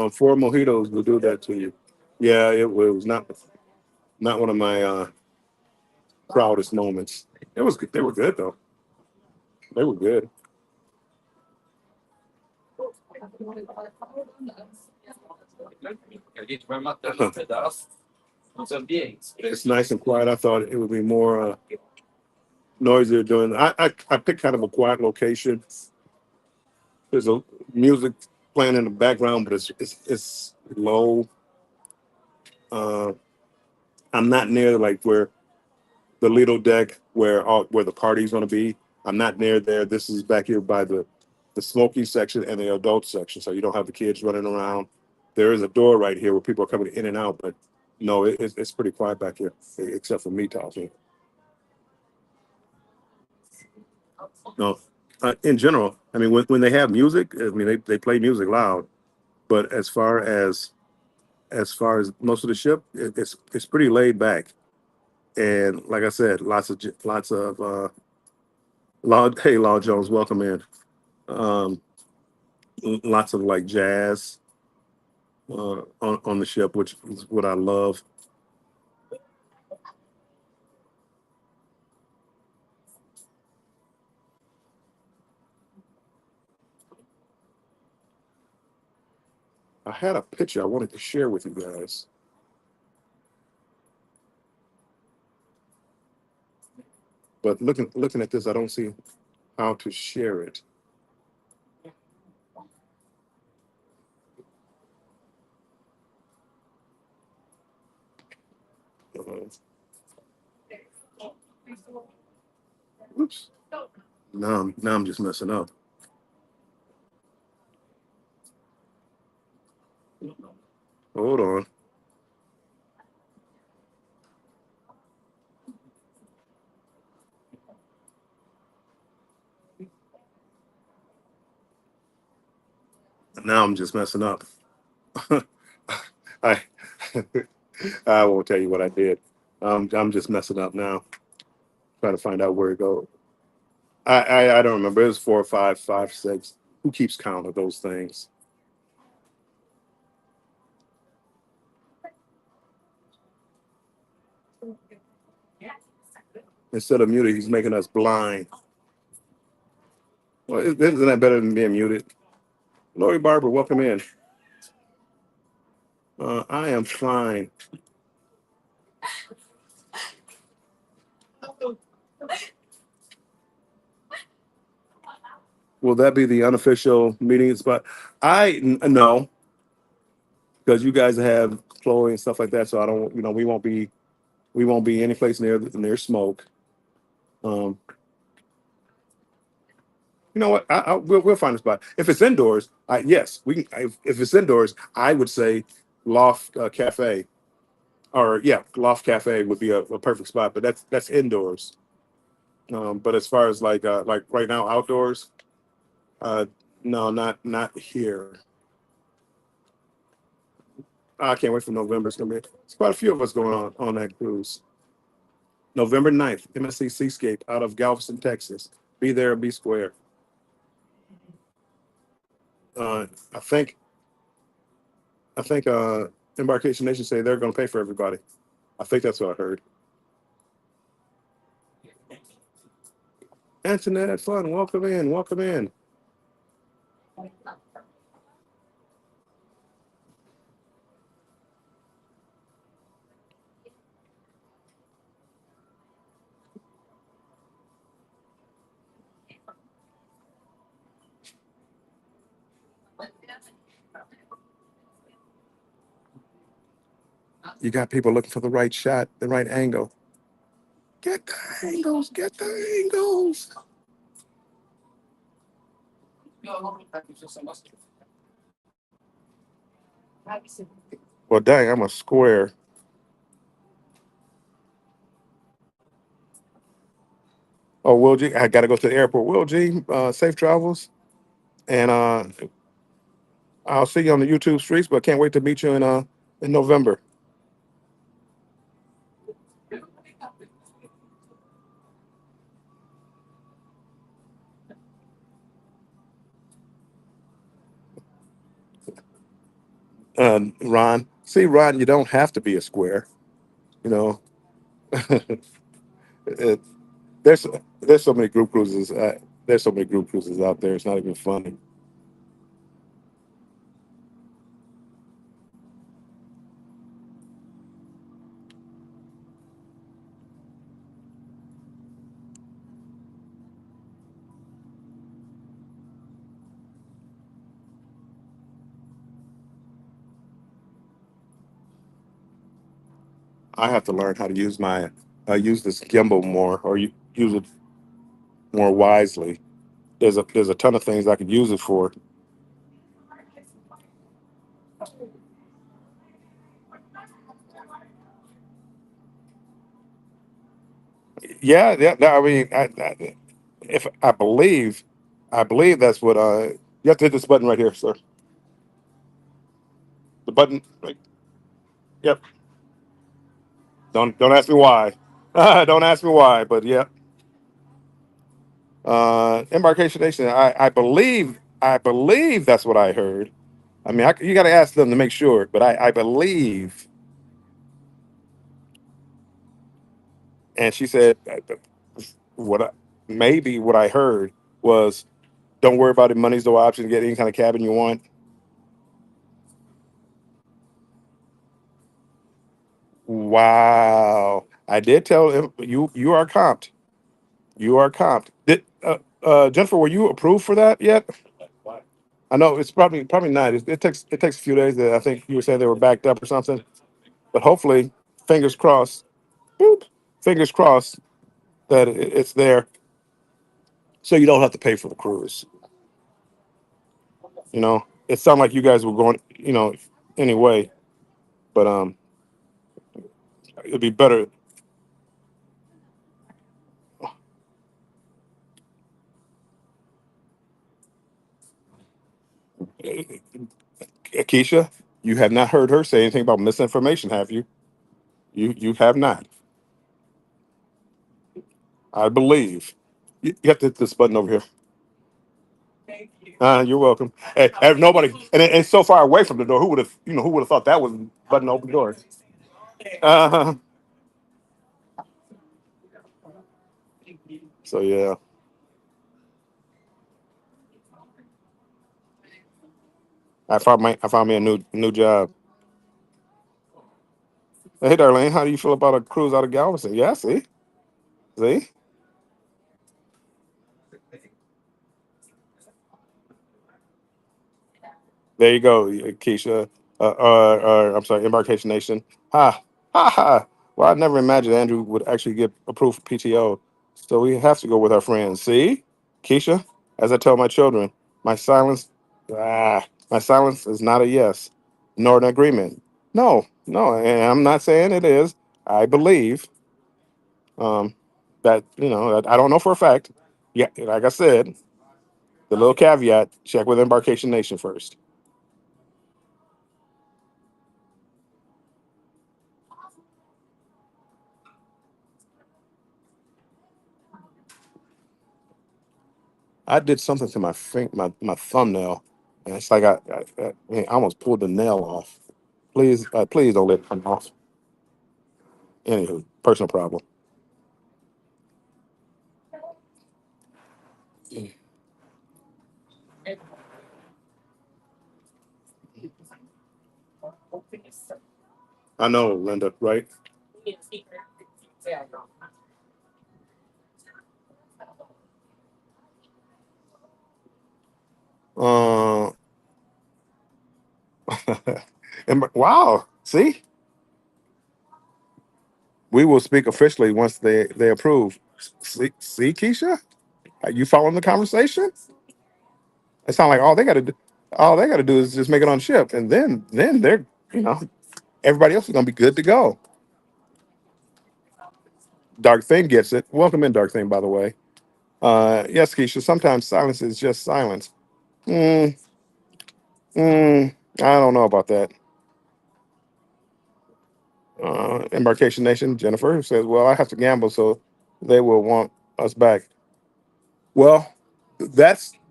Four mojitos will do that to you. Yeah, it was not one of my proudest moments. It was good. They were good though. They were good. It's nice and quiet. I thought it would be more noisier during. I picked kind of a quiet location. There's a music playing in the background, but it's low. Uh, I'm not near like where the Lido deck where the party's going to be. I'm not near there. This is back here by the smoking section and the adult section, so you don't have the kids running around. There is a door right here where people are coming in and out, but no, it's pretty quiet back here, except for me talking. No, in general, I mean, when they have music, I mean, they play music loud, but as far as most of the ship, it's pretty laid back, and like I said, lots of Law Jones, welcome in. Um, Lots of like jazz on the ship, which is what I love. I had a picture I wanted to share with you guys, but looking at this, I don't see how to share it. Uh, Oops. Now I'm just messing up. Hold on. Now I'm just messing up. I I won't tell you what I did. I'm just messing up now, trying to find out where it goes. I don't remember. It was four or five, five, six. Who keeps count of those things? Instead of muted, he's making us blind. Well, isn't that better than being muted? Lori Barber, welcome in. I am fine. Will that be the unofficial meeting spot? No, because you guys have Chloe and stuff like that. So I don't. We won't be any place near smoke. Um, you know what? We'll find a spot. If it's indoors, yes, we can. If it's indoors, I would say Loft Cafe, or yeah, Loft Cafe would be a perfect spot. But that's indoors. But as far as like right now outdoors, uh, no, not here. I can't wait for November. It's quite a few of us going on that cruise. November 9th, MSC Seascape out of Galveston, Texas. Be there, be square. Uh, I think I think Embarkation Nation say they're going to pay for everybody. I think that's what I heard. Antoinette, fun. Welcome in. Welcome in. You got people looking for the right shot, the right angle. Get the angles. Get the angles. Well, dang, I'm a square. Oh, Will G, I got to go to the airport. Will G, safe travels. And I'll see you on the YouTube streets, but can't wait to meet you in November. Ron, see, Ron, you don't have to be a square. You know, it, there's there's so many group cruises. There's so many group cruises out there. It's not even funny. I have to learn how to use this gimbal more, or use it more wisely. There's a ton of things I could use it for. Yeah, yeah. No, I mean, if I believe that's what you have to hit this button right here, sir. The button. Right, yep. Don't ask me why. Don't ask me why, but yeah. Embarkation Nation. I believe that's what I heard. I mean, you got to ask them to make sure, but I believe. And she said what maybe what I heard was, don't worry about it. Money's no option. Get any kind of cabin you want. Wow. I did tell him you are comped. You are comped. Did Jennifer, were you approved for that yet? I know it's probably not. It takes a few days. I think you were saying they were backed up or something. But hopefully, fingers crossed. Boop, fingers crossed that it's there, so you don't have to pay for the cruise. It sounded like you guys were going. Anyway, but it'd be better. Keisha, you have not heard her say anything about misinformation, have you? You have not. I believe. You have to hit this button over here. You're welcome. Hey, nobody, and it's so far away from the door. Who would have thought that was a button to open the door? Uh, so yeah, I found me a new job. Hey, Darlene, how do you feel about a cruise out of Galveston? Yeah, see. There you go, Keisha. I'm sorry, Embarkation Nation. Ha, ha, ha. Well, I never imagined Andrew would actually get approved for PTO. So we have to go with our friends. See, Keisha, as I tell my children, my silence, my silence is not a yes, nor an agreement. No, no, and I'm not saying it is. I believe um, that I don't know for a fact. Yeah, like I said, the little caveat: check with Embarkation Nation first. I did something to my thumbnail, and it's like I almost pulled the nail off. Please don't let it come off. Anywho, personal problem. I know, Linda. Right? Uh, wow. See, we will speak officially once they approve. See, Keisha, are you following the conversation? It sounds like all they got to do is just make it on ship, and then they're you know everybody else is gonna be good to go. Dark Thing gets it. Welcome in, Dark Thing. By the way. Yes, Keisha. Sometimes silence is just silence. Mm, I don't know about that. Embarkation Nation, Jennifer says, "Well, I have to gamble, so they will want us back." Well,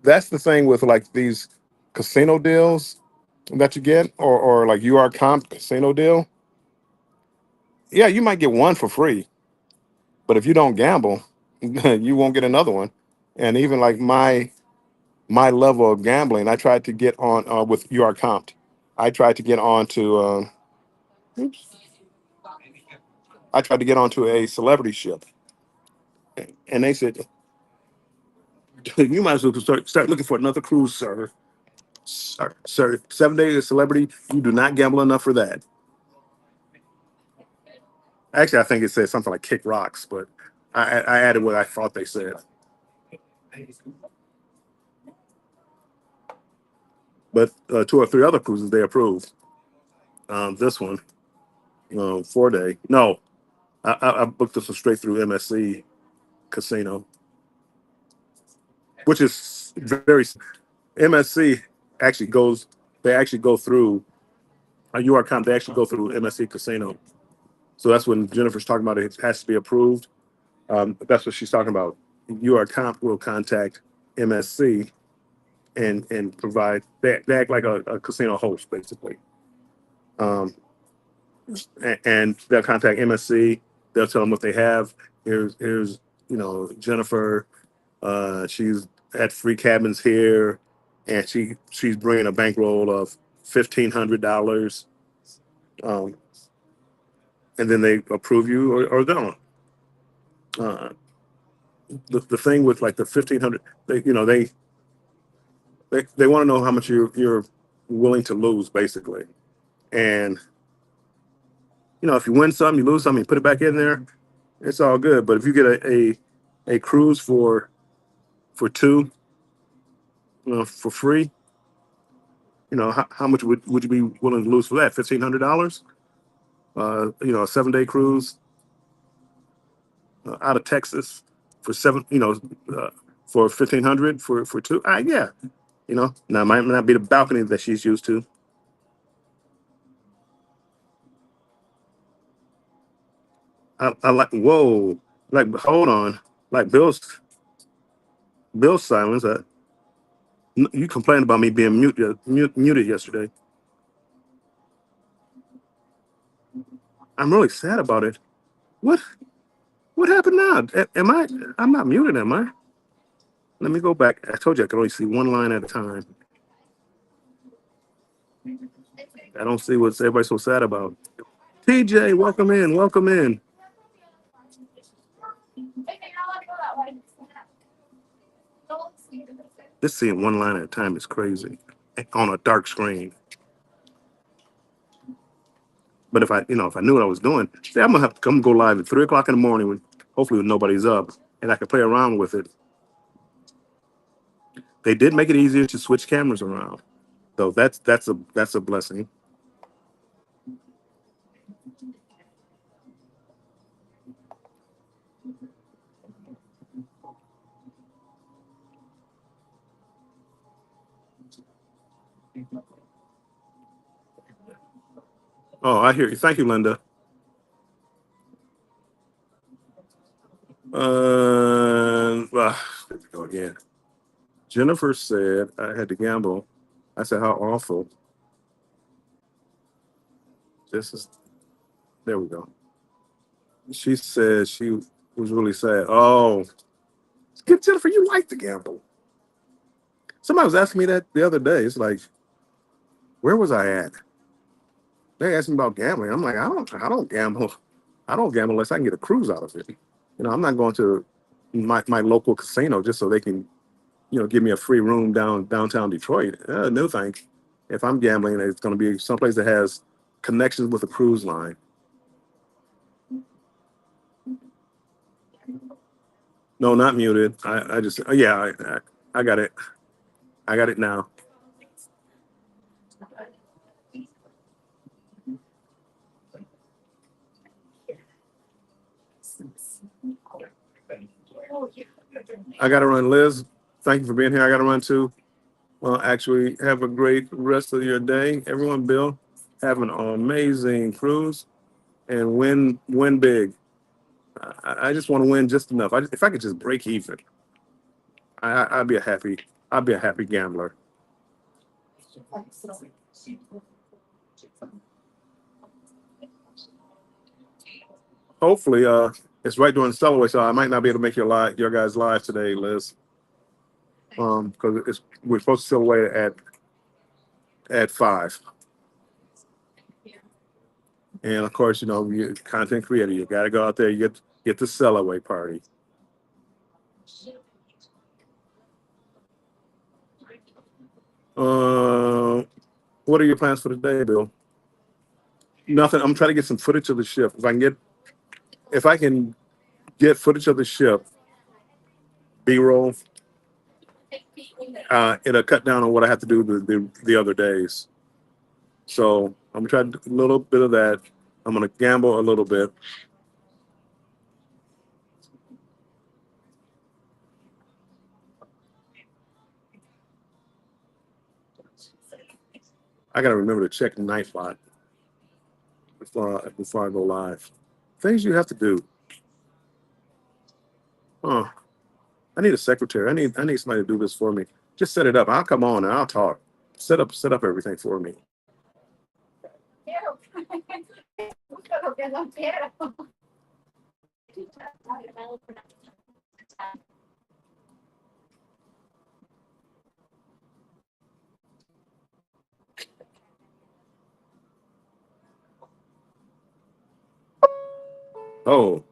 that's the thing with like these casino deals that you get, or like UR Comp casino deal. Yeah, you might get one for free, but if you don't gamble, you won't get another one. And even like my level of gambling, I tried to get on with UR Comp. I tried to get on to. Oops, I tried to get onto a celebrity ship, and they said, "You might as well start looking for another cruise, sir. Sir, 7 days of celebrity. You do not gamble enough for that." Actually, I think it said something like "kick rocks," but I added what I thought they said. But two or three other cruises they approved. This one, 4 day. No, I booked this one straight through MSC Casino, which is very MSC actually goes. They actually go through URCom. They actually go through MSC Casino. So that's when Jennifer's talking about it has to be approved. That's what she's talking about. URComp will contact MSC and provide. They act like a casino host basically, um, and they'll contact MSC. They'll tell them what they have. Here's Jennifer. She's at free cabins here, and she's bringing a bankroll of $1,500. Um, and then they approve you or don't. Uh, the thing with like the 1,500, they want to know how much you're willing to lose, basically. And if you win some, you lose some, you put it back in there, it's all good. But if you get a cruise for two, for free, how much would you be willing to lose for that? $1,500? A 7-day cruise out of Texas for uh, for 1,500 for two. Yeah, now it might not be the balcony that she's used to. I like, whoa, like, hold on, like Bill's silence. You complained about me being muted yesterday. I'm really sad about it. What what happened now? Am I? I'm not muted, am I? Let me go back. I told you I could only see one line at a time. I don't see what's everybody so sad about. TJ, welcome in. Welcome in. This seeing one line at a time is crazy on a dark screen. But if I knew what I was doing, see, I'm gonna have to come go live at 3 o'clock in the morning when hopefully nobody's up, and I can play around with it. They did make it easier to switch cameras around, so that's a blessing. Oh, I hear you. Thank you, Linda. Well, there we go again. Jennifer said I had to gamble. I said how awful. This is There we go. She said she was really sad. Oh, Jennifer, you like to gamble. Somebody was asking me that the other day. It's like, where was I at? They asked me about gambling. I'm like, I don't gamble. I don't gamble unless I can get a cruise out of it. I'm not going to my local casino just so they can, give me a free room downtown Detroit. No thanks. If I'm gambling, it's going to be someplace that has connections with a cruise line. No, not muted. I just, yeah, I got it. I got it now. I got to run, Liz. Thank you for being here. I got to run too. Well, actually, have a great rest of your day, everyone. Bill, have an amazing cruise and win big. I just want to win just enough. If I could just break even, I'd be a happy. I'd be a happy gambler. Hopefully, it's right during the Cellaway, so I might not be able to make your guys live today, Liz. Because we're supposed to sell away at 5. And of course, you're a content creator. You got to go out there. You get the sell away party. Uh, what are your plans for the day, Bill? Nothing. I'm trying to get some footage of the ship. If I can get footage of the ship, B-roll, it'll cut down on what I have to do the other days. So I'm trying to do a little bit of that. I'm gonna gamble a little bit. I gotta remember to check Nightbot before I go live. Things you have to do. Oh, I need a secretary. I need somebody to do this for me. Just set it up. I'll come on and I'll talk. Set up everything for me. Oh,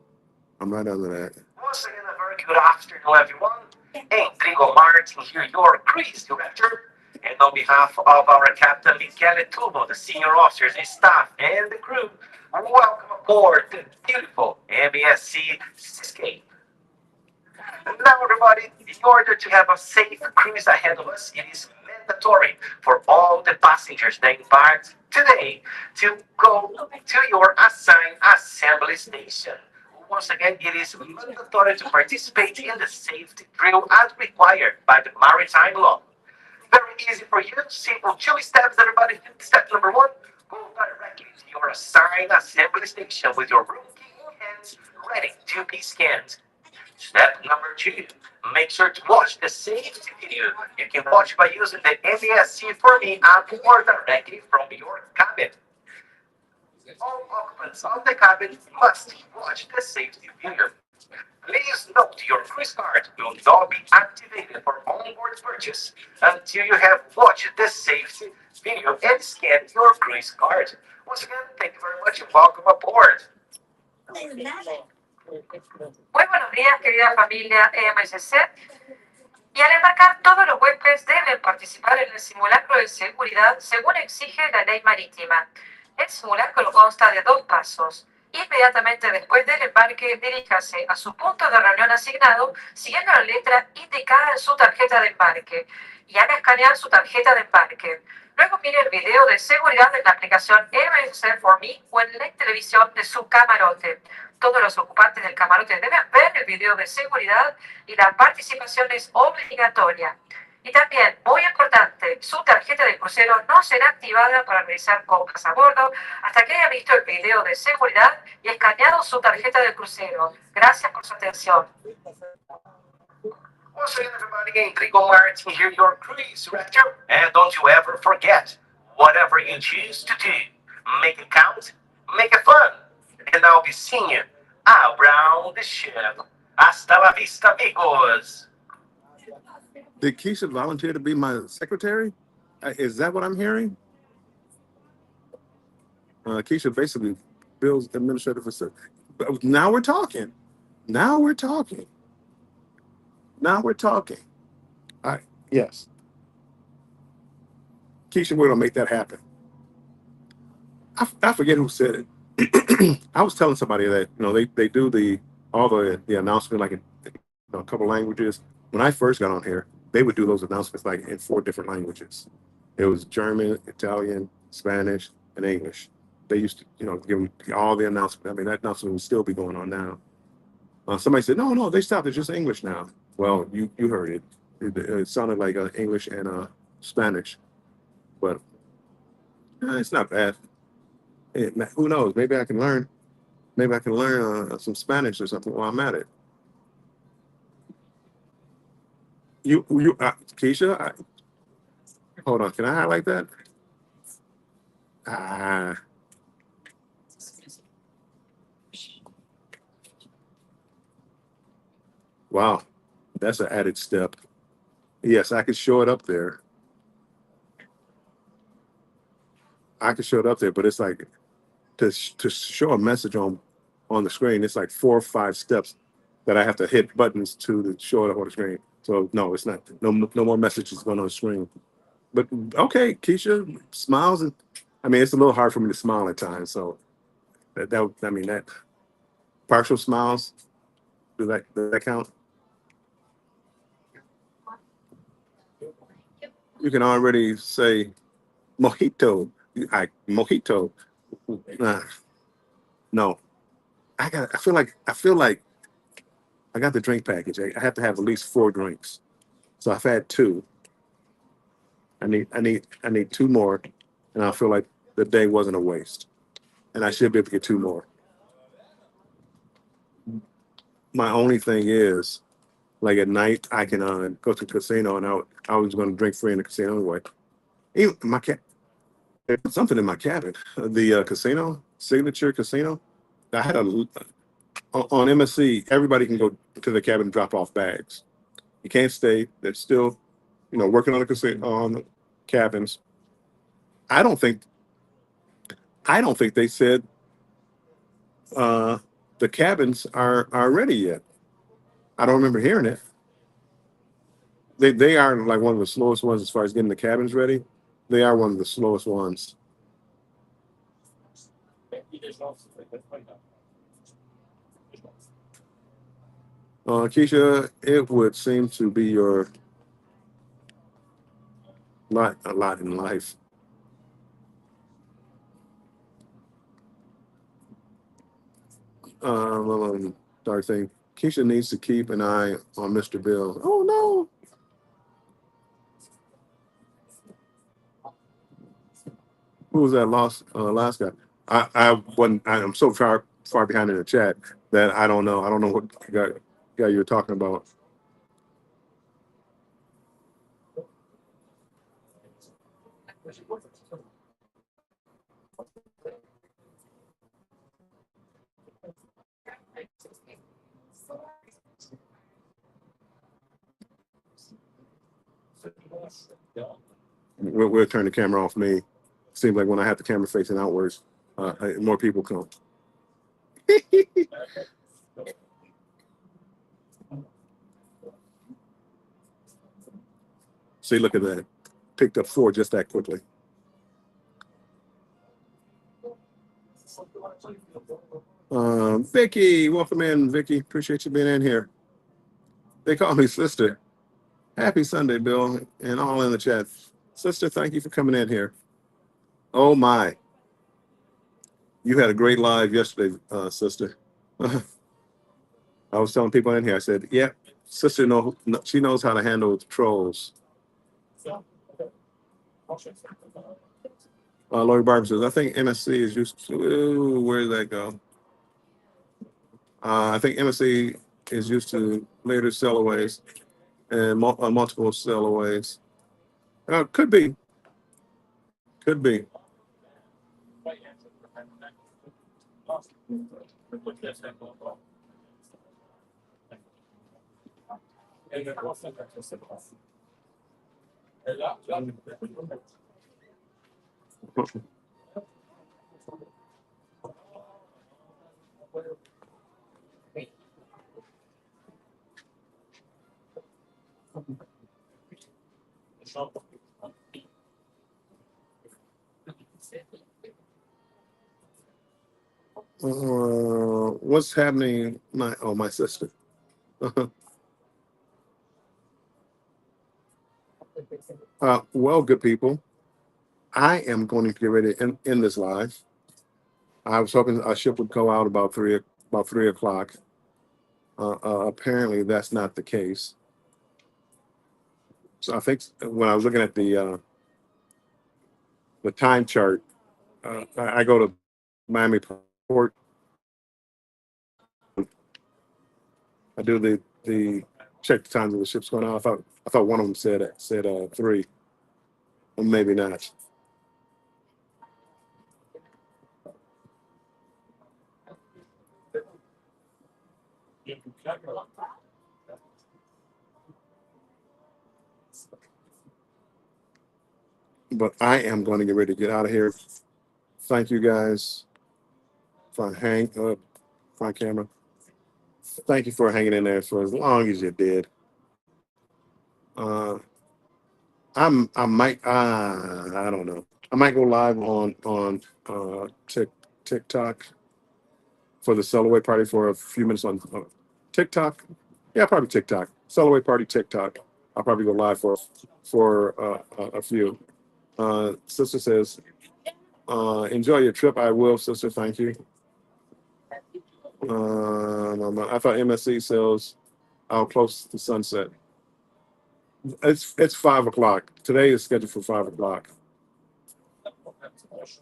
I'm right under that. Once again, a very good afternoon, everyone. Enrico Martin here, your cruise director. And on behalf of our Captain Michele Tubo, the senior officers, the staff, and the crew, welcome aboard the beautiful MSC Seascape. Now, everybody, in order to have a safe cruise ahead of us, it is mandatory for all the passengers that embarked today to go to your assigned assembly station. Once again, it is mandatory to participate in the safety drill as required by the maritime law. Very easy for you, simple two steps, everybody. Step number one, go directly to your assigned assembly station with your room key in hands, ready to be scanned. Step number two, make sure to watch the safety video. You can watch by using the MSC for Me app or directly from your cabin. All occupants of the cabin must watch the safety video. Please note your cruise card will not be activated for onboard purchase until you have watched the safety video and scanned your cruise card. Once again, thank you very much and welcome aboard. Muy buenos días, querida familia MSC. Y al embarcar, todos los huéspedes deben participar en el simulacro de seguridad según exige la ley marítima. El simulacro consta de 2 pasos. Inmediatamente después del embarque, diríjase a su punto de reunión asignado siguiendo la letra indicada en su tarjeta de embarque y haga escanear su tarjeta de embarque. Luego mire el video de seguridad en la aplicación MSC for Me o en la televisión de su camarote. Todos los ocupantes del camarote deben ver el video de seguridad y la participación es obligatoria. Y también, muy importante, su tarjeta de crucero no será activada para realizar compras a bordo hasta que haya visto el video de seguridad y escaneado su tarjeta de crucero. Gracias por su atención. Once again, everybody, Enrico Martin here, your cruise director. And don't you ever forget, whatever you choose to do, make it count, make it fun. And I'll be seeing you around the ship. Hasta la vista, amigos. Did Keisha volunteer to be my secretary? Is that what I'm hearing? Keisha basically Bill's administrative assistant. But now we're talking. Now we're talking. Now we're talking. I yes. Keisha, we're gonna make that happen. I forget who said it. I was telling somebody that they do the announcement like in a couple languages. When I first got on here, they would do those announcements like in 4 different languages. It was German, Italian, Spanish, and English. They used to give them all the announcements. I mean that announcement would still be going on now. Somebody said no, they stopped. It's just English now. Well, you heard it. It sounded like English and Spanish, but it's not bad. Who knows? Maybe I can learn. Maybe I can learn some Spanish or something while I'm at it. Keisha, hold on. Can I highlight that? Ah, wow. That's an added step. Yes, I could show it up there. I could show it up there, but it's like to show a message on the screen. It's like 4 or 5 steps that I have to hit buttons to show it up on the screen. So no, it's not. No more messages going on the screen. But okay, Keisha smiles, and I mean it's a little hard for me to smile at times. So I mean that partial smiles, does that count? You can already say mojito. Mojito. Nah, no, I feel like I got the drink package. I have to have at least 4 drinks. So I've had 2. I need 2 more, and I feel like the day wasn't a waste. And I should be able to get 2 more. My only thing is, like at night, I can go to the casino, and I was going to drink free in the casino anyway. Even they put something in my cabin. The casino, signature casino. I had on MSC. Everybody can go to the cabin and drop off bags. You can't stay. They're still, working on the casino on the cabins. I don't think. I don't think they said. the cabins are ready yet. I don't remember hearing it. They are like one of the slowest ones as far as getting the cabins ready. They are one of the slowest ones. Keisha, it would seem to be your lot a lot in life. Dark thing. Keisha needs to keep an eye on Mr. Bill. Oh no. Who was that last guy? I'm so far behind in the chat that I don't know. I don't know what guy you're talking about. We'll turn the camera off me. Seems like when I have the camera facing outwards, more people come. See, look at that. Picked up 4 just that quickly. Vicky, welcome in, Vicky. Appreciate you being in here. They call me sister. Happy Sunday, Bill, and all in the chat. Sister, thank you for coming in here. Oh my, you had a great live yesterday, sister. I was telling people in here. I said, "Yeah, sister, she knows how to handle the trolls." Lori Barber says, "I think MSC is used to. Ooh, where did that go? I think MSC is used to later sellaways and multiple sellaways. Could be. What's happening? My sister. Well, good people, I am going to get ready to end this live. I was hoping our ship would go out about 3 o'clock. Apparently, that's not the case. So I think when I was looking at the time chart, I go to Miami Port. I do the check the times of the ships going out. I thought one of them said 3, or maybe not. But I am going to get ready to get out of here. Thank you guys for hang up front camera. Thank you for hanging in there for as long as you did. Uh, I might I don't know. I might go live on TikTok for the Cellaway party for a few minutes on TikTok. Yeah, probably TikTok. Cellaway party TikTok. I'll probably go live for a few. Sister says, enjoy your trip. I will, sister. Thank you. I thought MSC sells out close to sunset. It's 5 o'clock. Today is scheduled for 5 o'clock.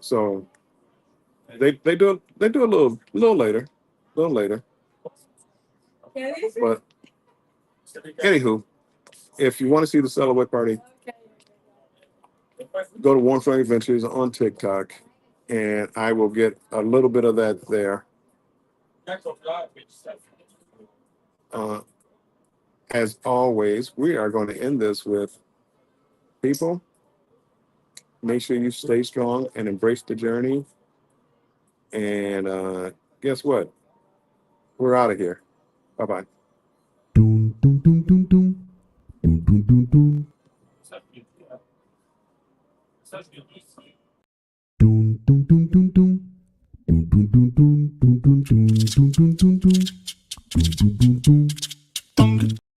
So they do a little later, a little later. But anywho, if you want to see the Celebrate party, go to Warm Flame Adventures on TikTok, and I will get a little bit of that there. Uh, as always, we are going to end this with people. Make sure you stay strong and embrace the journey. And guess what? We're out of here. Bye-bye. Dun, dun, dun, dun, dun. Dun, dun, dun, dun. Dun, dun, dun, dun, dun. Dun, dun, dun, dun, dun, dun, dun, dun, dun, dun, dun. Dun, dun, dun, dun.